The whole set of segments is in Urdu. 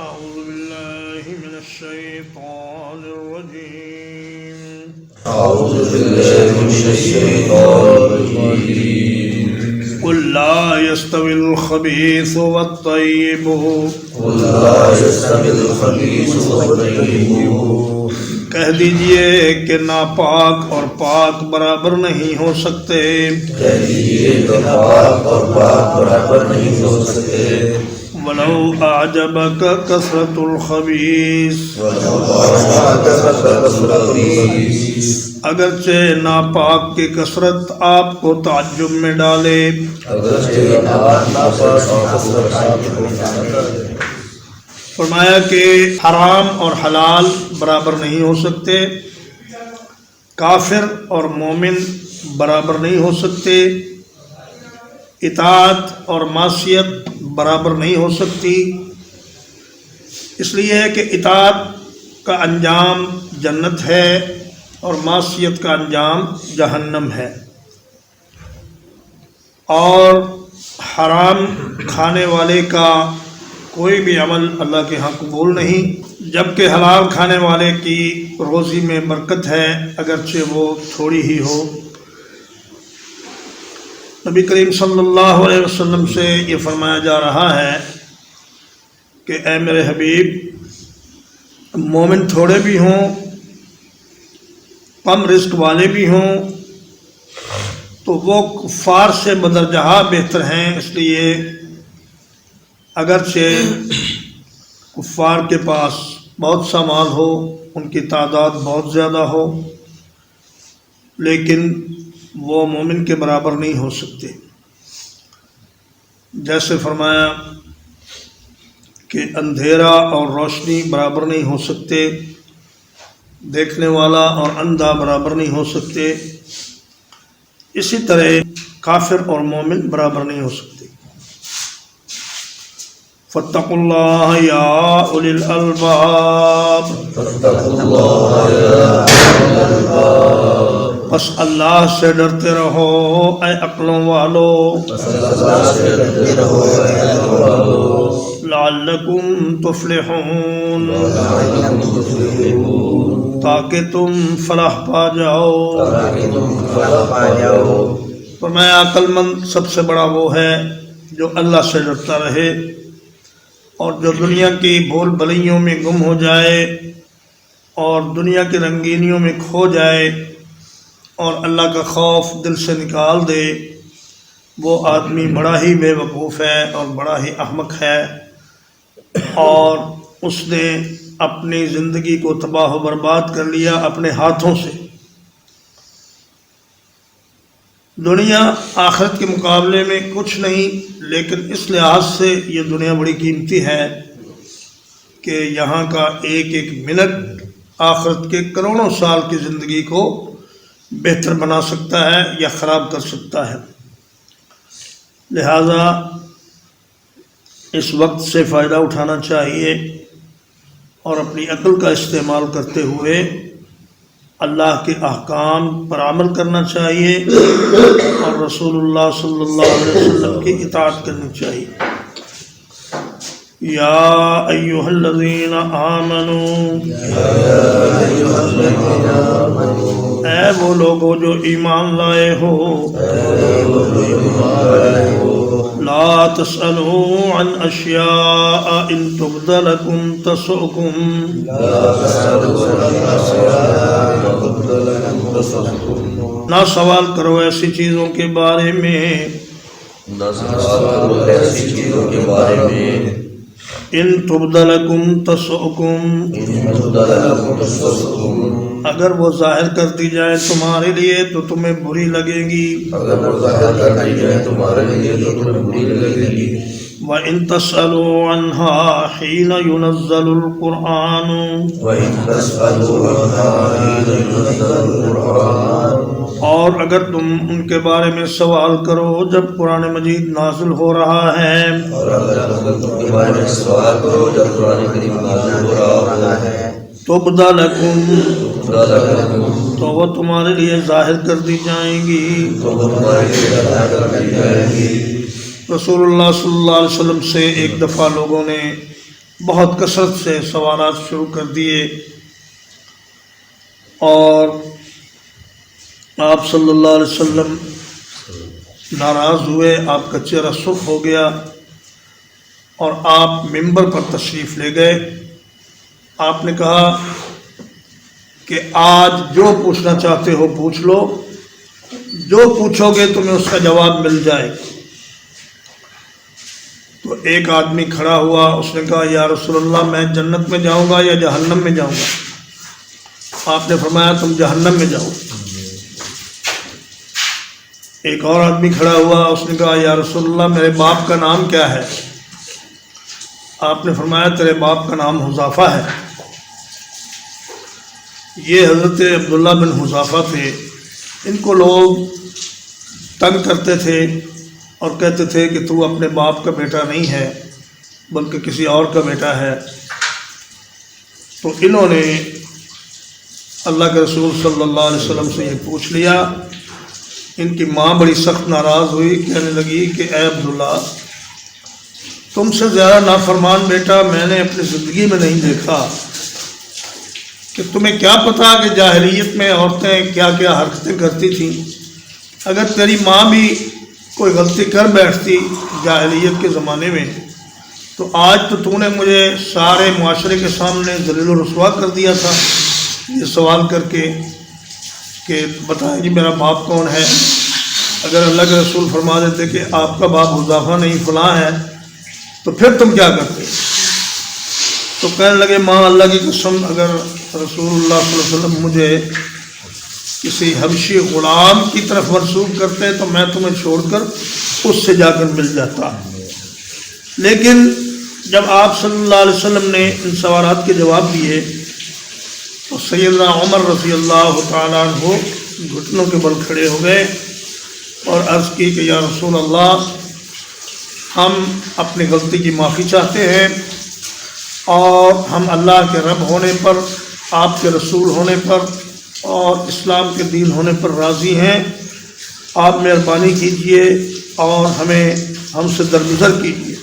أعوذ بالله من الشيطان الرجيم أعوذ بالله من الشيطان الرجيم قل لا يستوي الخبيث والطيب قل لا يستوي الخبيث والطيب کہہ دیجئے کہ ناپاک اور پاک برابر نہیں ہو سکتے، کہہ دیجئے کہ پاک اور پاک برابر نہیں ہو سکتے، وَلَوْ أَعْجَبَكَ كَثْرَةُ الْخَبِيثِ اگرچہ ناپاک کی کثرت آپ کو تعجب میں ڈالے، فرمایا کہ حرام اور حلال برابر نہیں ہو سکتے، کافر اور مومن برابر نہیں ہو سکتے، اطاعت اور معصیت برابر نہیں ہو سکتی، اس لیے کہ اطاعت کا انجام جنت ہے اور معصیت کا انجام جہنم ہے، اور حرام کھانے والے کا کوئی بھی عمل اللہ کے ہاں قبول نہیں، جبکہ حلال کھانے والے کی روزی میں برکت ہے اگرچہ وہ تھوڑی ہی ہو۔ نبی کریم صلی اللہ علیہ وسلم سے یہ فرمایا جا رہا ہے کہ اے میرے حبیب، مومن تھوڑے بھی ہوں، کم رزق والے بھی ہوں، تو وہ کفار سے بدرجہ بہتر ہیں، اس لیے اگرچہ کفار کے پاس بہت سا مال ہو، ان کی تعداد بہت زیادہ ہو، لیکن وہ مومن کے برابر نہیں ہو سکتے۔ جیسے فرمایا کہ اندھیرا اور روشنی برابر نہیں ہو سکتے، دیکھنے والا اور اندھا برابر نہیں ہو سکتے، اسی طرح کافر اور مومن برابر نہیں ہو سکتے۔ فاتقوا اللہ یا اولی الالباب، بس اللہ سے ڈرتے رہو اے عقلوں والو، لعلکم تفلحون، تاکہ تم فلاح پا جاؤ۔ فرمایا عقل مند سب سے بڑا وہ ہے جو اللہ سے ڈرتا رہے اور جو دنیا کی بھول بھلیوں میں گم ہو جائے اور دنیا کی رنگینیوں میں کھو جائے اور اللہ کا خوف دل سے نکال دے، وہ آدمی بڑا ہی بے وقوف ہے اور بڑا ہی احمق ہے، اور اس نے اپنی زندگی کو تباہ و برباد کر لیا اپنے ہاتھوں سے۔ دنیا آخرت کے مقابلے میں کچھ نہیں، لیکن اس لحاظ سے یہ دنیا بڑی قیمتی ہے کہ یہاں کا ایک ایک منٹ آخرت کے کروڑوں سال کی زندگی کو بہتر بنا سکتا ہے یا خراب کر سکتا ہے۔ لہذا اس وقت سے فائدہ اٹھانا چاہیے اور اپنی عقل کا استعمال کرتے ہوئے اللہ کے احکام پر عمل کرنا چاہیے اور رسول اللہ صلی اللہ علیہ وسلم کی اطاعت کرنی چاہیے۔ یا ایھا الذین آمنوا، اے وہ لوگوں جو ایمان لائے ہو، لا تسألوا عن اشیاء ان تبد لکم تسؤکم، نہ سوال کرو ایسی چیزوں کے بارے میں ان تبد لکم تسؤکم، اگر وہ ظاہر کر دی جائے تمہارے لیے تو تمہیں بری لگے گی، وَإِن تَسْأَلُوا عَنْهَا حِينَ يُنَزَّلُ الْقُرْآنُ، اور اگر تم ان کے بارے میں سوال کرو جب قرآن مجید نازل ہو رہا ہے، تُبْدَ لَكُمْ، تو وہ تمہارے لیے ظاہر کر دی جائیں گی۔ رسول اللہ صلی اللہ علیہ وسلم سے ایک دفعہ لوگوں نے بہت کثرت سے سوالات شروع کر دیے اور آپ صلی اللہ علیہ وسلم ناراض ہوئے، آپ کا چہرہ سرخ ہو گیا اور آپ ممبر پر تشریف لے گئے۔ آپ نے کہا کہ آج جو پوچھنا چاہتے ہو پوچھ لو، جو پوچھو گے تمہیں اس کا جواب مل جائے۔ تو ایک آدمی کھڑا ہوا، اس نے کہا یا رسول اللہ میں جنت میں جاؤں گا یا جہنم میں جاؤں گا؟ آپ نے فرمایا تم جہنم میں جاؤ۔ ایک اور آدمی کھڑا ہوا، اس نے کہا یا رسول اللہ میرے باپ کا نام کیا ہے؟ آپ نے فرمایا تیرے باپ کا نام حذافہ ہے۔ یہ حضرت عبداللہ بن حذافہ تھے، ان کو لوگ تنگ کرتے تھے اور کہتے تھے کہ تو اپنے باپ کا بیٹا نہیں ہے بلکہ کسی اور کا بیٹا ہے۔ تو انہوں نے اللہ کے رسول صلی اللہ علیہ وسلم سے یہ پوچھ لیا۔ ان کی ماں بڑی سخت ناراض ہوئی، کہنے لگی کہ اے عبداللہ، تم سے زیادہ نافرمان بیٹا میں نے اپنی زندگی میں نہیں دیکھا، کہ تمہیں کیا پتا کہ جاہلیت میں عورتیں کیا کیا حرکتیں کرتی تھیں۔ اگر تیری ماں بھی کوئی غلطی کر بیٹھتی جاہلیت کے زمانے میں تو آج تو نے مجھے سارے معاشرے کے سامنے ذلیل و رسوا کر دیا تھا، یہ سوال کر کے کہ بتائیں جی میرا باپ کون ہے۔ اگر اللہ کے رسول فرما دیتے کہ آپ کا باپ حذافہ نہیں فلاں ہے تو پھر تم کیا کرتے؟ تو کہنے لگے ماں اللہ کی قسم اگر رسول اللہ صلی اللہ علیہ وسلم مجھے کسی حبشی غلام کی طرف منسوب کرتے تو میں تمہیں چھوڑ کر اس سے جا کر مل جاتا۔ لیکن جب آپ صلی اللہ علیہ وسلم نے ان سوالات کے جواب دیے تو سیدنا عمر رضی اللہ تعالیٰ عنہ گھٹنوں کے بل کھڑے ہو گئے اور عرض کی کہ یا رسول اللہ، ہم اپنی غلطی کی معافی چاہتے ہیں اور ہم اللہ کے رب ہونے پر، آپ کے رسول ہونے پر اور اسلام کے دین ہونے پر راضی ہیں۔ آپ مہربانی کیجئے اور ہم سے درگزر کیجئے۔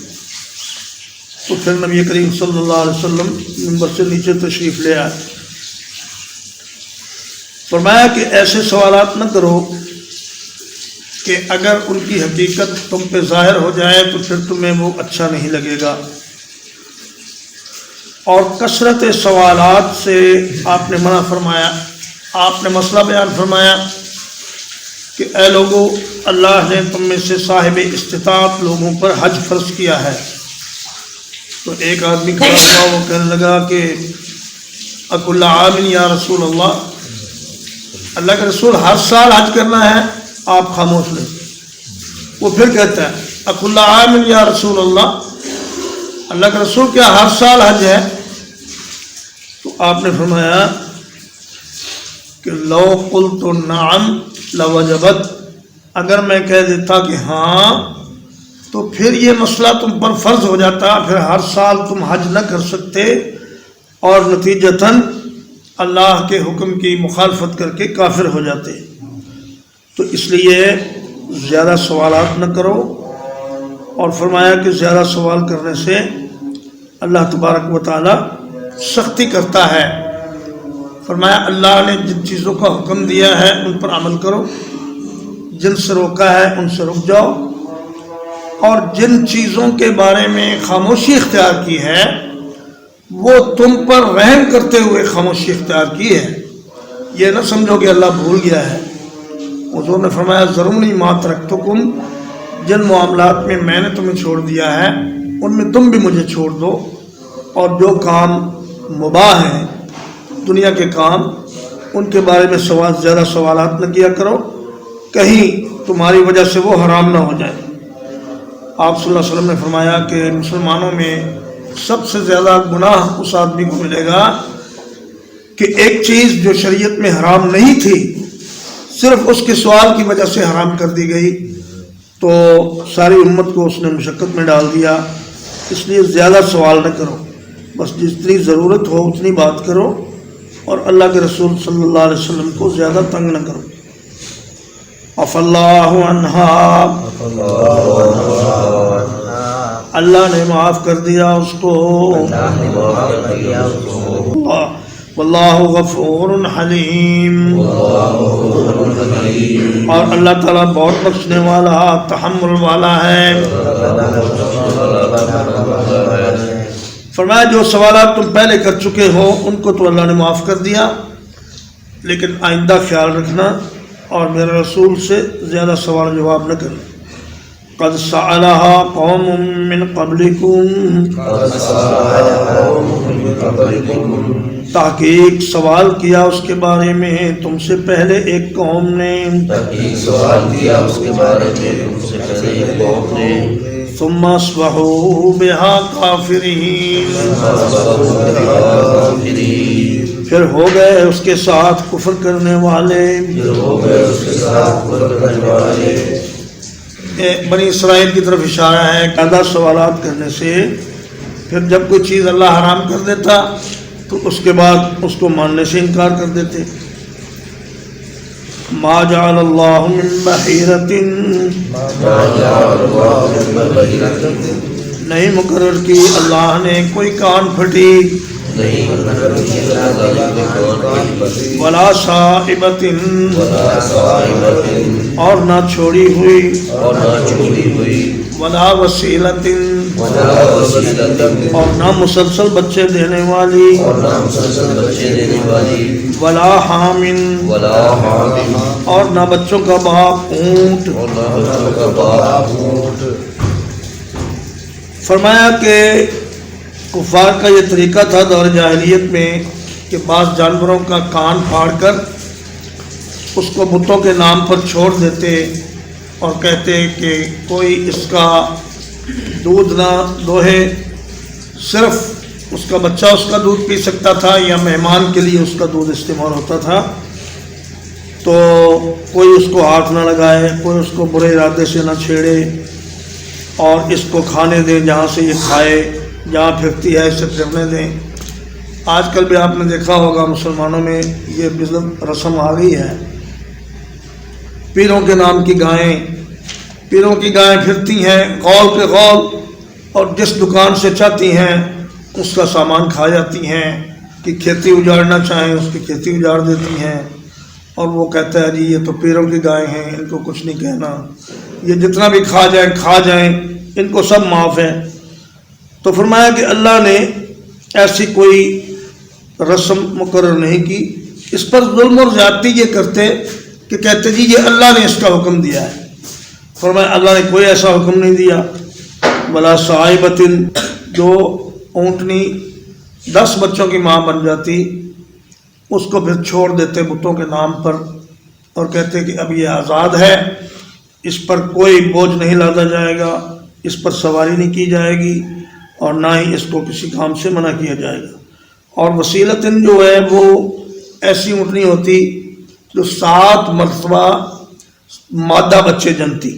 تو پھر نبی کریم صلی اللہ علیہ وسلم منبر سے نیچے تشریف لے آئے۔ فرمایا کہ ایسے سوالات نہ کرو کہ اگر ان کی حقیقت تم پہ ظاہر ہو جائے تو پھر تمہیں وہ اچھا نہیں لگے گا۔ اور کثرت سوالات سے آپ نے منع فرمایا۔ آپ نے مسئلہ بیان فرمایا کہ اے لوگو، اللہ نے تم میں سے صاحب استطاعت لوگوں پر حج فرض کیا ہے۔ تو ایک آدمی کھڑا ہوا، وہ کہنے لگا کہ اکل عام یا رسول اللہ، اللہ کے رسول ہر سال حج کرنا ہے؟ آپ خاموش رہے۔ وہ پھر کہتا ہے اکل عام یا رسول اللہ، اللہ کے رسول کیا ہر سال حج ہے؟ تو آپ نے فرمایا کہ لو قلت نعم لوجبت، اگر میں کہہ دیتا کہ ہاں تو پھر یہ مسئلہ تم پر فرض ہو جاتا، پھر ہر سال تم حج نہ کر سکتے اور نتیجتاً اللہ کے حکم کی مخالفت کر کے کافر ہو جاتے۔ تو اس لیے زیادہ سوالات نہ کرو، اور فرمایا کہ زیادہ سوال کرنے سے اللہ تبارک و تعالی سختی کرتا ہے۔ فرمایا اللہ نے جن چیزوں کا حکم دیا ہے ان پر عمل کرو، جن سے روکا ہے ان سے رک جاؤ، اور جن چیزوں کے بارے میں خاموشی اختیار کی ہے وہ تم پر رحم کرتے ہوئے خاموشی اختیار کی ہے۔ یہ نہ سمجھو کہ اللہ بھول گیا ہے۔ حضور نے فرمایا ذرونی ما ترکتکم، جن معاملات میں میں نے تمہیں چھوڑ دیا ہے ان میں تم بھی مجھے چھوڑ دو، اور جو کام مباح ہیں دنیا کے کام ان کے بارے میں زیادہ سوالات نہ کیا کرو، کہیں تمہاری وجہ سے وہ حرام نہ ہو جائے۔ آپ صلی اللہ علیہ وسلم نے فرمایا کہ مسلمانوں میں سب سے زیادہ گناہ اس آدمی کو ملے گا کہ ایک چیز جو شریعت میں حرام نہیں تھی صرف اس کے سوال کی وجہ سے حرام کر دی گئی تو ساری امت کو اس نے مشقت میں ڈال دیا۔ اس لیے زیادہ سوال نہ کرو، بس جتنی ضرورت ہو اتنی بات کرو، اور اللہ کے رسول صلی اللہ علیہ وسلم کو زیادہ تنگ نہ کرو۔ عفا اللہ عنہا، اللہ نے معاف کر دیا اس کو. اللہ نے معاف کر دیا اس کو. واللہ غفور حلیم. اور اللہ تعالیٰ بہت بخشنے والا تحمل والا ہے. فرمایا جو سوالات تم پہلے کر چکے ہو ان کو تو اللہ نے معاف کر دیا، لیکن آئندہ خیال رکھنا اور میرے رسول سے زیادہ سوال جواب نہ کرنا. قد سألها قوم من قبلكم، تحقیق سوال کیا اس کے بارے میں تم سے پہلے ایک قوم نے. ثم اصبحوا بها کافرین، پھر ہو گئے اس کے ساتھ کفر کرنے والے. بنی اسرائیل کی طرف اشارہ ہے. زیادہ سوالات کرنے سے پھر جب کوئی چیز اللہ حرام کر دیتا تو اس کے بعد اس کو ماننے سے انکار کر دیتے. ما جعل اللہ من بحیرۃ، نہیں مقرر کی اللہ نے کوئی کان پھٹی، ولا صائبۃ، اور نہ چھوڑی ہوئی، ولا وسیلۃ، اور نہ مسلسل بچے دینے والی، ولا حامن، اور نہ بچوں کا باپ اونٹ. فرمایا کہ کفار کا یہ طریقہ تھا دور جاہلیت میں کہ بعض جانوروں کا کان پھاڑ کر اس کو بتوں کے نام پر چھوڑ دیتے اور کہتے کہ کوئی اس کا دودھ نہ دوہے، صرف اس کا بچہ اس کا دودھ پی سکتا تھا یا مہمان کے لیے اس کا دودھ استعمال ہوتا تھا. تو کوئی اس کو ہاتھ نہ لگائے، کوئی اس کو برے ارادے سے نہ چھیڑے، اور اس کو کھانے دیں جہاں سے یہ کھائے، جہاں پھرتی ہے اسے پھرنے دیں. آج کل بھی آپ نے دیکھا ہوگا مسلمانوں میں یہ رسم آ گئی ہے. پیروں کے نام کی گائیں پھرتی ہیں غول کے غول، اور جس دکان سے چاہتی ہیں اس کا سامان کھا جاتی ہیں. کہ کھیتی اجاڑنا چاہیں اس کی کھیتی اجاڑ دیتی ہیں، اور وہ کہتا ہے جی یہ تو پیروں کی گائیں ہیں، ان کو کچھ نہیں کہنا، یہ جتنا بھی کھا جائیں ان کو سب معاف ہے. تو فرمایا کہ اللہ نے ایسی کوئی رسم مقرر نہیں کی. اس پر ظلم اور زیادتی یہ کرتے کہ کہتے جی یہ اللہ نے اس کا حکم دیا ہے. فرمایا اللہ نے کوئی ایسا حکم نہیں دیا. ولا صائبۃ، جو اونٹنی 10 بچوں کی ماں بن جاتی اس کو پھر چھوڑ دیتے بتوں کے نام پر اور کہتے کہ اب یہ آزاد ہے، اس پر کوئی بوجھ نہیں لادا جائے گا، اس پر سواری نہیں کی جائے گی، اور نہ ہی اس کو کسی کام سے منع کیا جائے گا. اور وسیلتن جو ہے وہ ایسی اونٹنی ہوتی جو 7 مرتبہ مادہ بچے جنتی.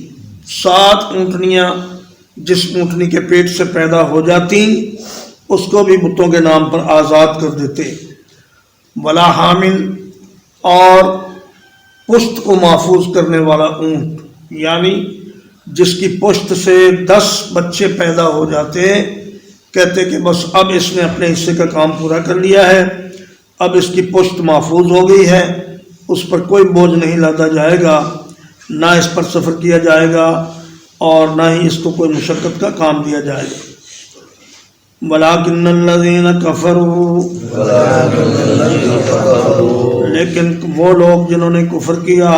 7 اونٹنیاں جس اونٹنی کے پیٹ سے پیدا ہو جاتی اس کو بھی بتوں کے نام پر آزاد کر دیتے. ولا حامل، اور پشت کو محفوظ کرنے والا اونٹ، یعنی جس کی پشت سے 10 بچے پیدا ہو جاتے، کہتے کہ بس اب اس نے اپنے حصے کا کام پورا کر لیا ہے، اب اس کی پشت محفوظ ہو گئی ہے، اس پر کوئی بوجھ نہیں لادا جائے گا، نہ اس پر سفر کیا جائے گا اور نہ ہی اس کو کوئی مشقت کا کام دیا جائے گا. وَلَٰكِنَّ الَّذِينَ كَفَرُوا، لیکن وہ لوگ جنہوں نے کفر کیا،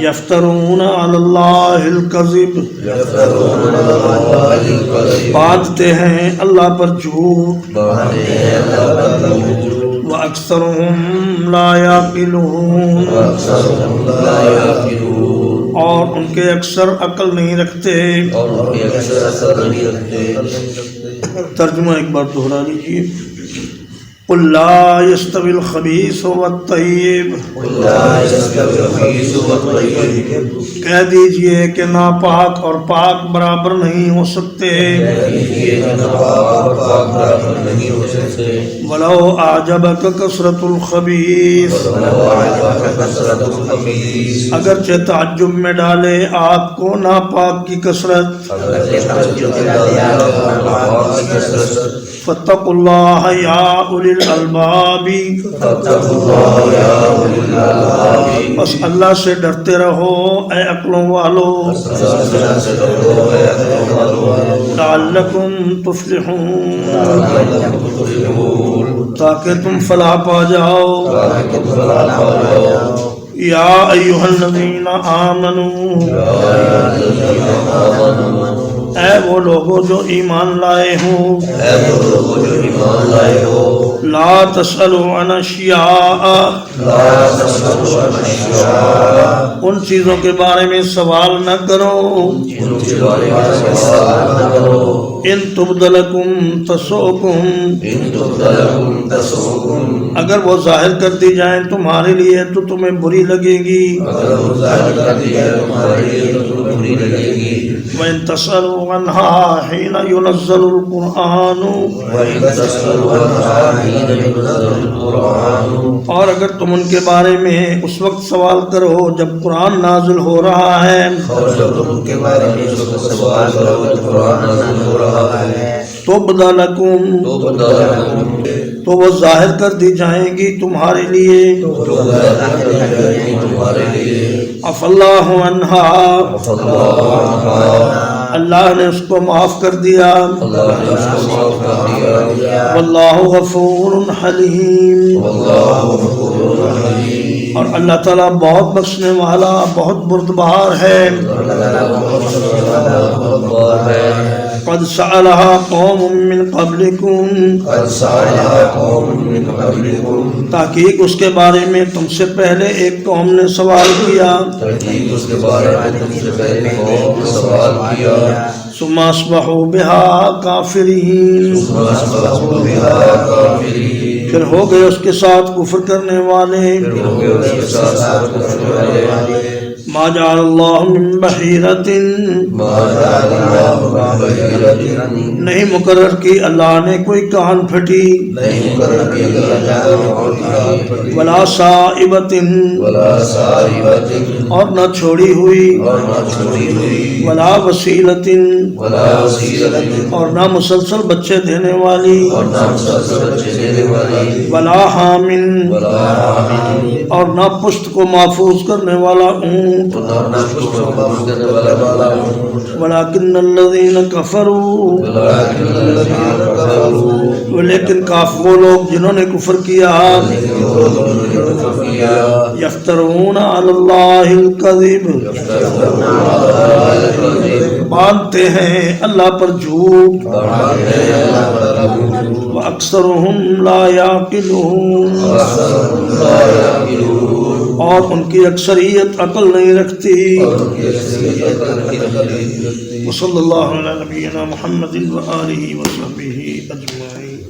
یفترون علی اللہ الکذب، باندھتے ہیں اللہ پر جھوٹ، وَأَكْثَرُهُمْ لَا يَعْقِلُونَ، اور ان کے اکثر عقل نہیں رکھتے. ترجمہ ایک بار دہرا لیجیے. قل لا يستوي الخبيث والطيب، قل لا يستوي الخبيث والطيب، کہہ دیجئے کہ ناپاک اور پاک برابر نہیں ہو سکتے، کہیے کہ ناپاک اور پاک برابر نہیں ہو سکتے، ولو اعجبک کثرت الخبیث، ولو اعجبک کثرت الخبیث، اگرچہ تعجب میں ڈالے آپ کو ناپاک کی کثرت، اگرچہ تعجب میں ڈالے ناپاک کی کثرت، فاتقوا اللہ یا اولی الالباب، فاتقوا اللہ یا اولی الالباب، بس اللہ سے ڈرتے رہو اے عقلوں والو، اللہ سے ڈرو اے عقل والو، لعلکم تفلحون، لعلکم تفلحون، تاکہ تم فلاح پا جاؤ، تاکہ تم فلاح پا جاؤ، یا ایھا الذین آمنوا، اے وہ لوگوں جو ایمان لائے ہو، اے وہ لوگوں جو ایمان لائے ہو، لا تسألوا عن اشیاء، لا تسألوا عن اشیاء، ان چیزوں کے بارے میں سوال نہ کرو، ان کے بارے میں سوال نہ کرو، ان تبد لکم تسؤکم، ان تبد لکم تسؤکم، اگر وہ ظاہر کر دی جائیں تمہارے لیے تو تمہیں بری لگے گی، اگر وہ ظاہر کر دی جائے تمہارے لیے تو تمہیں بری لگے گی، وَإِن تَسْأَلُوا عَنْهَا حِينَ يُنَزَّلُ الْقُرْآنُ، وَإِن تَسْأَلُوا عَنْهَا حِينَ يُنَزَّلُ الْقُرْآنُ، اور اگر تم ان کے بارے میں اس وقت سوال کرو جب قرآن نازل ہو رہا ہے، اور جب تم ان کے بارے میں اس وقت سوال کرو جب قرآن نازل ہو رہا ہے، تُبْدَ لَكُمْ، تو بدا لکم، تو وہ ظاہر کر دی جائیں گی تمہارے لیے، تو ظاہر کر دی جائیں گی تمہارے لیے، عَفَا اللَّهُ عَنْهَا، عفا اللہ عنہا، اللہ نے اس کو معاف کر دیا، اللہ نے اس کو معاف کر دیا، واللہ غفور حلیم، واللہ غفور رحیم، اور اللہ تعالیٰ بہت بخشنے والا بہت بردبار ہے، قد سألها قوم من قبلکم، قد سألها قوم من قبلکم، تحقیق اس کے بارے میں تم سے پہلے ایک قوم نے سوال کیا، تحقیق اس کے بارے میں تم سے پہلے قوم نے سوال کیا، ثم اصبحوا بها کافرین، ثم اصبحوا بها کافرین، پھر ہو گئے اس کے ساتھ کفر کرنے والے، پھر ہو گئے اس کے ساتھ کفر کرنے والے، ما جعل اللہ من بحیرۃ، ما جعل اللہ من بحیرۃ، نہیں مقرر کی اللہ نے کوئی کان پھٹی، نہیں مقرر کی اللہ نے، ولا صائبۃ، ولا صائبۃ، اور نہ چھوڑی ہوئی، اور نہ چھوڑی ہوئی، ولا وسیلۃ، ولا وسیلۃ، اور نہ مسلسل بچے دینے والی، اور نہ مسلسل بچے دینے والی، ولا حامن، ولا حامل، اور نہ پشت کو محفوظ کرنے والا اونٹ، اور نہ کچھ محفوظ کرنے والا اونٹ، ولکن الذین کفروا، ولکن الذین کفروا، لیکن وہ لوگ جنہوں نے کفر کیا، لیکن وہ لوگ جنہوں نے کفر کیا، یفترون علی اللہ الکذب، یفترون علی اللہ الکذب، باندھتے ہیں اللہ پر جھوٹ، باندھتے ہیں اللہ پر جھوٹ، واکثرهم لا یعقلون، واکثرهم لا یعقلون، اور ان کی اکثریت عقل نہیں رکھتی، اور ان کی اکثریت عقل نہیں رکھتی۔ وصلی اللہ علی نبینا محمد وآلہ وصحبہ اجمعین۔